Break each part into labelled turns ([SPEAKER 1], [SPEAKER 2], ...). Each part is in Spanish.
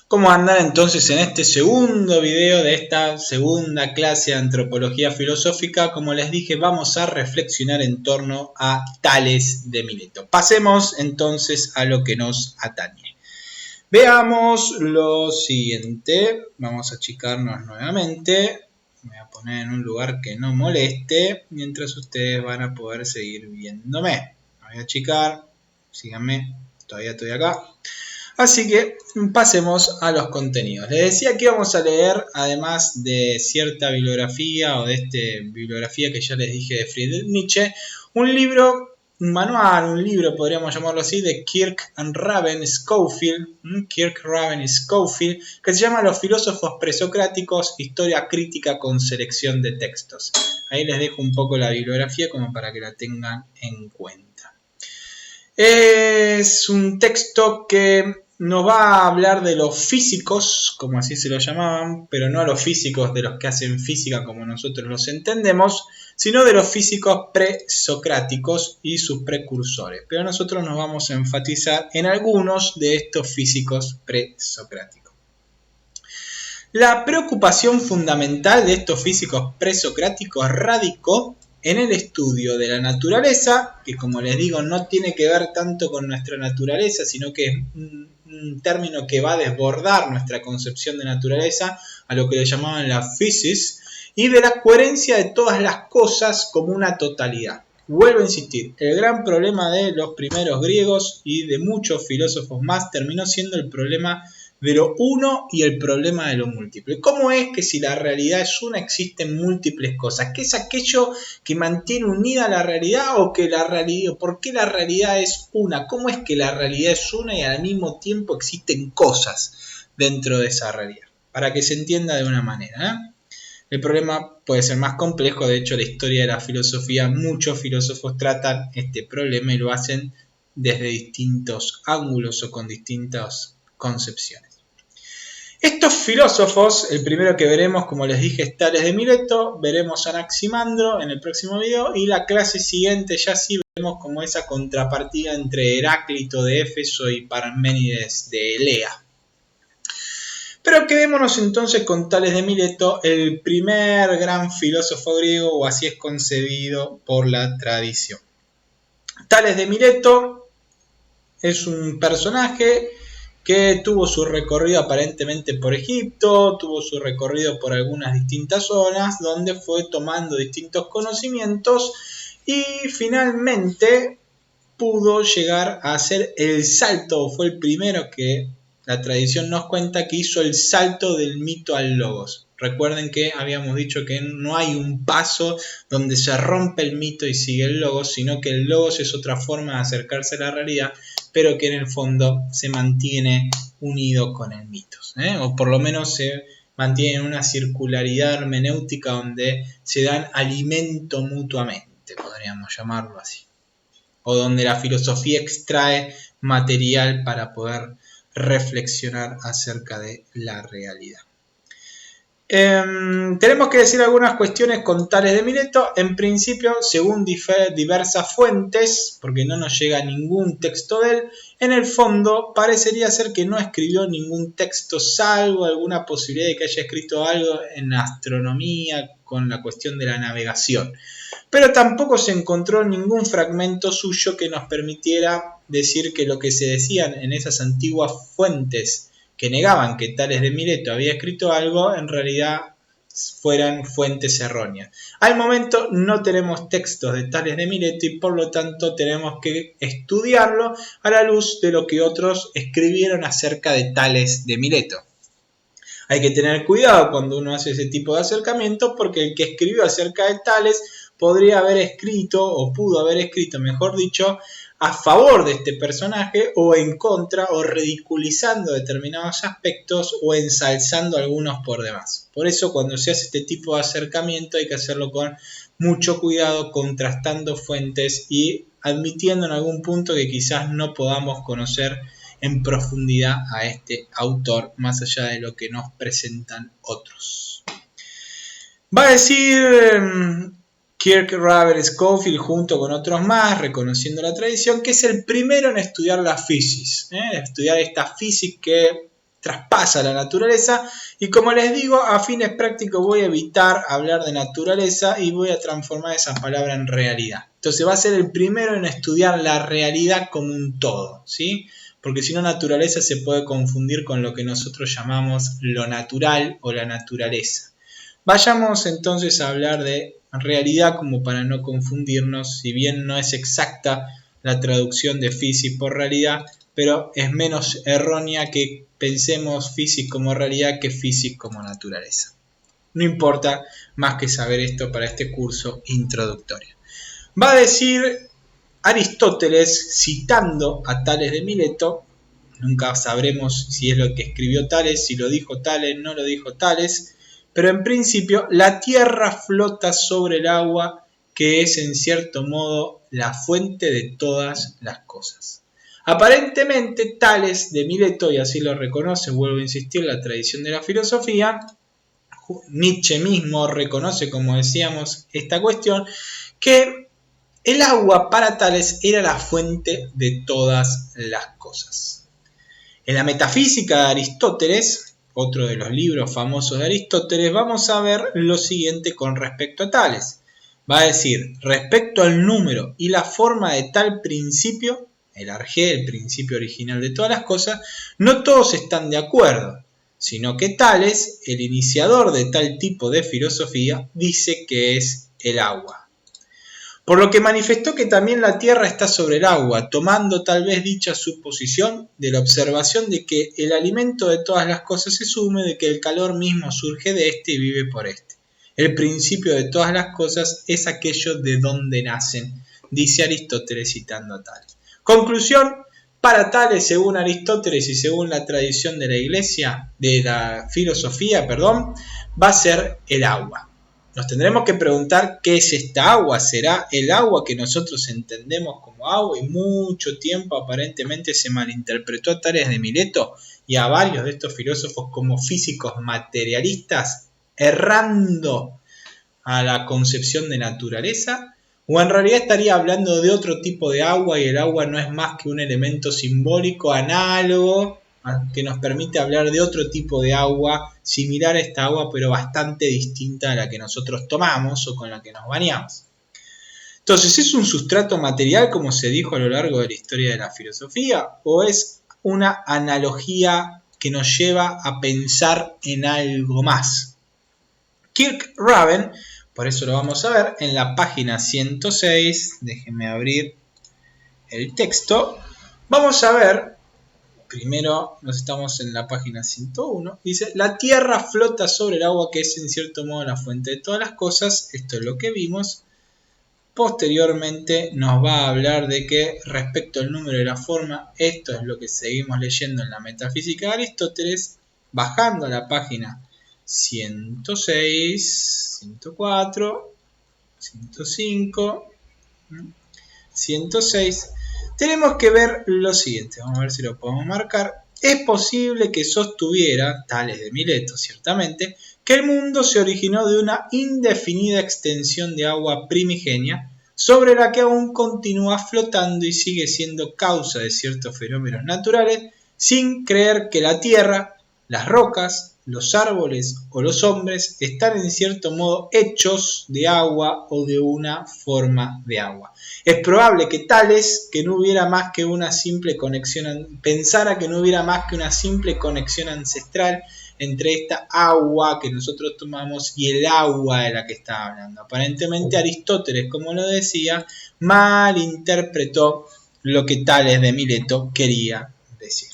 [SPEAKER 1] ¿Cómo andan entonces en este segundo video de esta segunda clase de antropología filosófica? Como les dije, vamos a reflexionar en torno a Tales de Mileto. Pasemos entonces a lo que nos atañe. Veamos lo siguiente. Vamos a achicarnos nuevamente. Me voy a poner en un lugar que no moleste, mientras ustedes van a poder seguir viéndome. Me voy a achicar. Síganme. Todavía estoy acá. Así que pasemos a los contenidos. Les decía que íbamos a leer, además de cierta bibliografía o de esta bibliografía que ya les dije de Friedrich Nietzsche, un libro, un manual, un libro podríamos llamarlo así, de Kirk-Raven Schofield, que se llama Los filósofos presocráticos, historia crítica con selección de textos. Ahí les dejo un poco la bibliografía como para que la tengan en cuenta. Es un texto que nos va a hablar de los físicos, como así se lo llamaban, pero no a los físicos de los que hacen física como nosotros los entendemos, sino de los físicos presocráticos y sus precursores. Pero nosotros nos vamos a enfatizar en algunos de estos físicos presocráticos. La preocupación fundamental de estos físicos presocráticos radicó en el estudio de la naturaleza, que como les digo no tiene que ver tanto con nuestra naturaleza, sino que es un término que va a desbordar nuestra concepción de naturaleza, a lo que le llamaban la physis, y de la coherencia de todas las cosas como una totalidad. Vuelvo a insistir, el gran problema de los primeros griegos y de muchos filósofos más terminó siendo el problema de lo uno y el problema de lo múltiple. ¿Cómo es que si la realidad es una existen múltiples cosas? ¿Qué es aquello que mantiene unida la realidad o que la realidad, por qué la realidad es una? ¿Cómo es que la realidad es una y al mismo tiempo existen cosas dentro de esa realidad? Para que se entienda de una manera, ¿eh? El problema puede ser más complejo, de hecho la historia de la filosofía, muchos filósofos tratan este problema y lo hacen desde distintos ángulos o con distintas concepciones. Estos filósofos, el primero que veremos, como les dije, es Tales de Mileto, veremos a Anaximandro en el próximo video y la clase siguiente ya sí veremos como esa contrapartida entre Heráclito de Éfeso y Parménides de Elea. Pero quedémonos entonces con Tales de Mileto, el primer gran filósofo griego, o así es concebido por la tradición. Tales de Mileto es un personaje que tuvo su recorrido aparentemente por Egipto, tuvo su recorrido por algunas distintas zonas, donde fue tomando distintos conocimientos y finalmente pudo llegar a hacer el salto, o fue el primero que la tradición nos cuenta que hizo el salto del mito al logos. Recuerden que habíamos dicho que no hay un paso donde se rompe el mito y sigue el logos, sino que el logos es otra forma de acercarse a la realidad, pero que en el fondo se mantiene unido con el mito, o por lo menos se mantiene una circularidad hermenéutica donde se dan alimento mutuamente, podríamos llamarlo así, o donde la filosofía extrae material para poder reflexionar acerca de la realidad. Tenemos que decir algunas cuestiones con Tales de Mileto. En principio, según diversas fuentes, porque no nos llega ningún texto de él, en el fondo parecería ser que no escribió ningún texto, salvo alguna posibilidad de que haya escrito algo en astronomía con la cuestión de la navegación. Pero tampoco se encontró ningún fragmento suyo que nos permitiera decir que lo que se decían en esas antiguas fuentes que negaban que Tales de Mileto había escrito algo, en realidad fueran fuentes erróneas. Al momento no tenemos textos de Tales de Mileto y por lo tanto tenemos que estudiarlo a la luz de lo que otros escribieron acerca de Tales de Mileto. Hay que tener cuidado cuando uno hace ese tipo de acercamiento, porque el que escribió acerca de Tales podría haber escrito, o pudo haber escrito, mejor dicho, a favor de este personaje o en contra, o ridiculizando determinados aspectos o ensalzando algunos por demás. Por eso cuando se hace este tipo de acercamiento hay que hacerlo con mucho cuidado, contrastando fuentes y admitiendo en algún punto que quizás no podamos conocer en profundidad a este autor, más allá de lo que nos presentan otros. Va a decir Kirk-Raven Schofield junto con otros más, reconociendo la tradición, que es el primero en estudiar la physis, estudiar esta physis que traspasa la naturaleza. Y como les digo, a fines prácticos voy a evitar hablar de naturaleza y voy a transformar esa palabra en realidad. Entonces va a ser el primero en estudiar la realidad como un todo, ¿sí? Porque si no, naturaleza se puede confundir con lo que nosotros llamamos lo natural o la naturaleza. Vayamos entonces a hablar de realidad como para no confundirnos, si bien no es exacta la traducción de physis por realidad, pero es menos errónea que pensemos physis como realidad que physis como naturaleza. No importa más que saber esto para este curso introductorio. Va a decir Aristóteles, citando a Tales de Mileto, nunca sabremos si es lo que escribió Tales, si lo dijo Tales, no lo dijo Tales, pero en principio la tierra flota sobre el agua, que es en cierto modo la fuente de todas las cosas. Aparentemente Tales de Mileto, y así lo reconoce, vuelvo a insistir, la tradición de la filosofía, Nietzsche mismo reconoce, como decíamos, esta cuestión, que el agua para Tales era la fuente de todas las cosas. En la Metafísica de Aristóteles, otro de los libros famosos de Aristóteles, vamos a ver lo siguiente con respecto a Tales. Va a decir, respecto al número y la forma de tal principio, el arjé, el principio original de todas las cosas, no todos están de acuerdo, sino que Tales, el iniciador de tal tipo de filosofía, dice que es el agua. Por lo que manifestó que también la tierra está sobre el agua, tomando tal vez dicha suposición de la observación de que el alimento de todas las cosas es húmedo, de que el calor mismo surge de éste y vive por éste. El principio de todas las cosas es aquello de donde nacen, dice Aristóteles citando a Tales. Conclusión, para Tales, según Aristóteles y según la tradición de la iglesia, de la filosofía, va a ser el agua. Nos tendremos que preguntar qué es esta agua. ¿Será el agua que nosotros entendemos como agua? Y mucho tiempo aparentemente se malinterpretó a Tales de Mileto y a varios de estos filósofos como físicos materialistas, errando a la concepción de naturaleza. O en realidad estaría hablando de otro tipo de agua y el agua no es más que un elemento simbólico análogo que nos permite hablar de otro tipo de agua similar a esta agua pero bastante distinta a la que nosotros tomamos o con la que nos bañamos. Entonces, ¿es un sustrato material como se dijo a lo largo de la historia de la filosofía o es una analogía que nos lleva a pensar en algo más? Kirk-Raven, por eso lo vamos a ver en la página 106, déjenme abrir el texto, vamos a ver. Primero nos estamos en la página 101. Dice, la tierra flota sobre el agua que es en cierto modo la fuente de todas las cosas. Esto es lo que vimos. Posteriormente nos va a hablar de que respecto al número y la forma, esto es lo que seguimos leyendo en la Metafísica de Aristóteles. Bajando a la página 106, 104, 105, 106... tenemos que ver lo siguiente, vamos a ver si lo podemos marcar. Es posible que sostuviera, Tales de Mileto ciertamente, que el mundo se originó de una indefinida extensión de agua primigenia sobre la que aún continúa flotando y sigue siendo causa de ciertos fenómenos naturales, sin creer que la tierra, las rocas, los árboles o los hombres están en cierto modo hechos de agua o de una forma de agua. Es probable que Tales, que no hubiera más que una simple conexión, pensara que no hubiera más que una simple conexión ancestral entre esta agua que nosotros tomamos y el agua de la que está hablando. Aparentemente Aristóteles, como lo decía, malinterpretó lo que Tales de Mileto quería decir.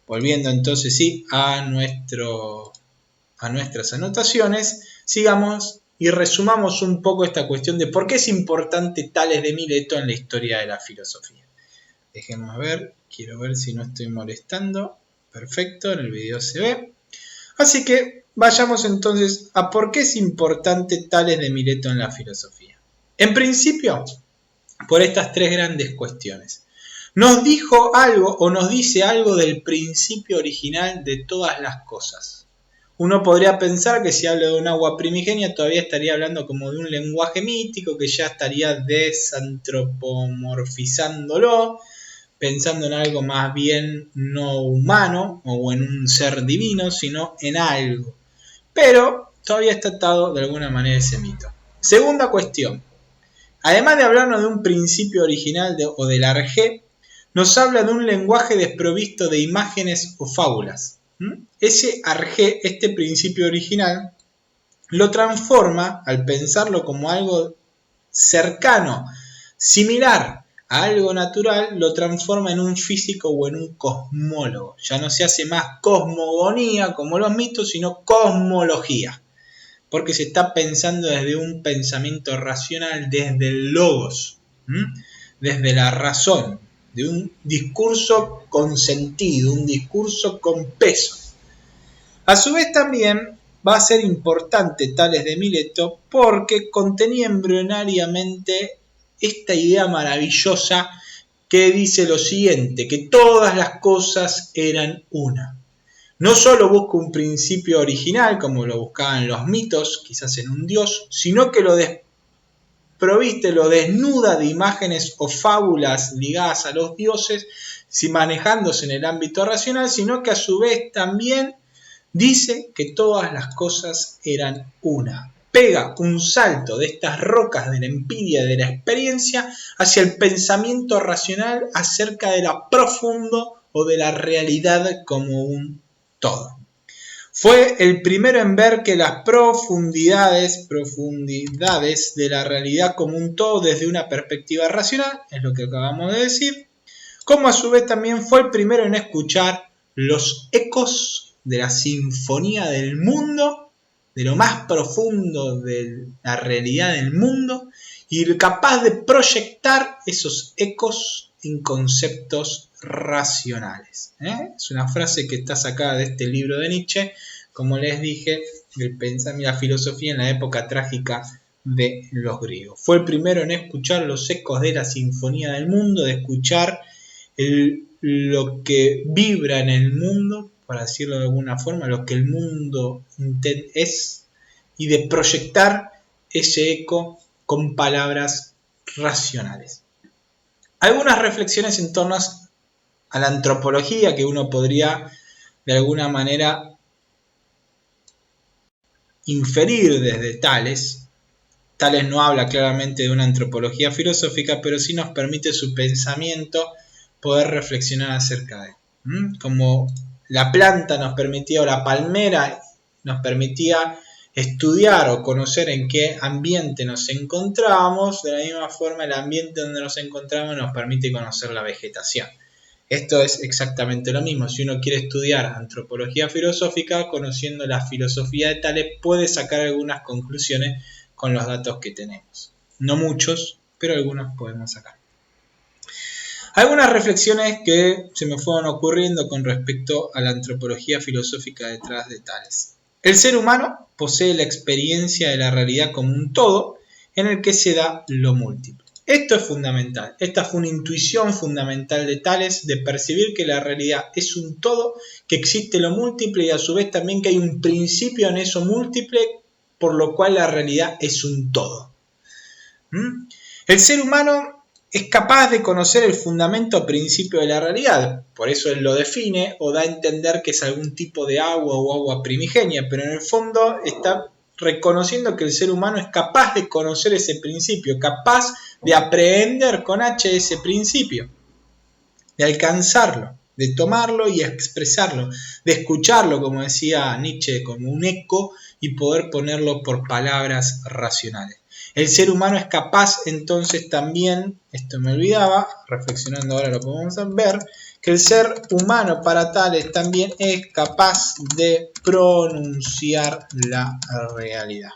[SPEAKER 1] Volviendo entonces sí a nuestras anotaciones, sigamos y resumamos un poco esta cuestión de por qué es importante Tales de Mileto en la historia de la filosofía. Dejemos ver, quiero ver si no estoy molestando. Perfecto, en el video se ve. Así que vayamos entonces a por qué es importante Tales de Mileto en la filosofía. En principio, por estas tres grandes cuestiones. Nos dijo algo o nos dice algo del principio original de todas las cosas. Uno podría pensar que si hablo de un agua primigenia todavía estaría hablando como de un lenguaje mítico que ya estaría desantropomorfizándolo, pensando en algo más bien no humano o en un ser divino, sino en algo. Pero todavía está atado de alguna manera ese mito. Segunda cuestión. Además de hablarnos de un principio original o del arjé, nos habla de un lenguaje desprovisto de imágenes o fábulas. Ese arjé, este principio original, lo transforma, al pensarlo como algo cercano, similar a algo natural, lo transforma en un físico o en un cosmólogo. Ya no se hace más cosmogonía como los mitos, sino cosmología. Porque se está pensando desde un pensamiento racional, desde el logos, desde la razón, de un discurso con sentido, un discurso con peso. A su vez también va a ser importante Tales de Mileto porque contenía embrionariamente esta idea maravillosa que dice lo siguiente, que todas las cosas eran una. No solo busca un principio original, como lo buscaban los mitos, quizás en un dios, sino que lo desproviste, lo desnuda de imágenes o fábulas ligadas a los dioses, si manejándose en el ámbito racional, sino que a su vez también dice que todas las cosas eran una. Pega un salto de estas rocas de la empiria, de la experiencia, hacia el pensamiento racional acerca de lo profundo o de la realidad como un todo. Fue el primero en ver que las profundidades de la realidad como un todo desde una perspectiva racional, es lo que acabamos de decir, como a su vez también fue el primero en escuchar los ecos de la sinfonía del mundo, de lo más profundo de la realidad del mundo, y capaz de proyectar esos ecos en conceptos racionales. Es una frase que está sacada de este libro de Nietzsche, como les dije, el pensamiento, la filosofía en la época trágica de los griegos. Fue el primero en escuchar los ecos de la sinfonía del mundo, de escuchar lo que vibra en el mundo, para decirlo de alguna forma, lo que el mundo es, y de proyectar ese eco con palabras racionales. Algunas reflexiones en torno a la antropología que uno podría de alguna manera inferir desde Tales. Tales no habla claramente de una antropología filosófica, pero sí nos permite su pensamiento poder reflexionar acerca de él. Como la planta nos permitía, o la palmera nos permitía estudiar o conocer en qué ambiente nos encontrábamos, de la misma forma el ambiente donde nos encontramos nos permite conocer la vegetación. Esto es exactamente lo mismo. Si uno quiere estudiar antropología filosófica, conociendo la filosofía de Tales, puede sacar algunas conclusiones con los datos que tenemos. No muchos, pero algunos podemos sacar. Algunas reflexiones que se me fueron ocurriendo con respecto a la antropología filosófica detrás de Tales. El ser humano posee la experiencia de la realidad como un todo en el que se da lo múltiple. Esto es fundamental. Esta fue una intuición fundamental de Tales de percibir que la realidad es un todo, que existe lo múltiple y a su vez también que hay un principio en eso múltiple, por lo cual la realidad es un todo. El ser humano es capaz de conocer el fundamento o principio de la realidad, por eso él lo define o da a entender que es algún tipo de agua o agua primigenia, pero en el fondo está reconociendo que el ser humano es capaz de conocer ese principio, capaz de aprehender con H ese principio, de alcanzarlo, de tomarlo y expresarlo, de escucharlo, como decía Nietzsche, como un eco y poder ponerlo por palabras racionales. El ser humano es capaz entonces también, esto me olvidaba, reflexionando ahora lo podemos ver, que el ser humano para Tales también es capaz de pronunciar la realidad.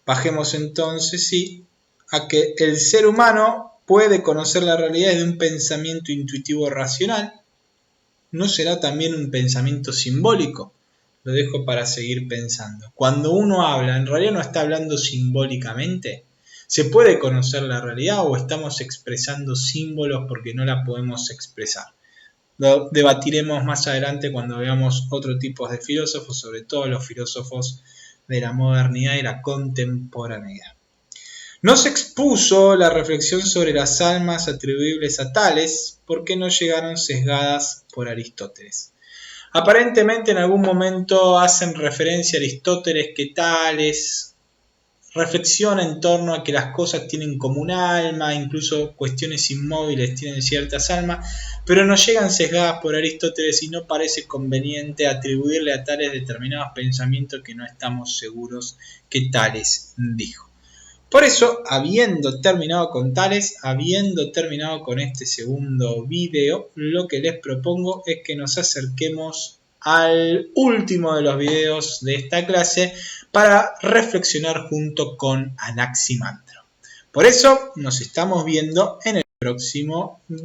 [SPEAKER 1] Bajemos entonces, sí, a que el ser humano puede conocer la realidad desde un pensamiento intuitivo racional. ¿No será también un pensamiento simbólico? Lo dejo para seguir pensando. Cuando uno habla, ¿en realidad no está hablando simbólicamente? ¿Se puede conocer la realidad o estamos expresando símbolos porque no la podemos expresar? Lo debatiremos más adelante cuando veamos otro tipo de filósofos, sobre todo los filósofos de la modernidad y la contemporaneidad. Nos expuso la reflexión sobre las almas atribuibles a Tales porque no llegaron sesgadas por Aristóteles. Aparentemente en algún momento hacen referencia a Aristóteles que Tales reflexiona en torno a que las cosas tienen como un alma, incluso cuestiones inmóviles tienen ciertas almas, pero no llegan sesgadas por Aristóteles y no parece conveniente atribuirle a Tales determinados pensamientos que no estamos seguros que Tales dijo. Por eso, habiendo terminado con Tales, habiendo terminado con este segundo video, lo que les propongo es que nos acerquemos al último de los videos de esta clase para reflexionar junto con Anaximandro. Por eso, nos estamos viendo en el próximo video.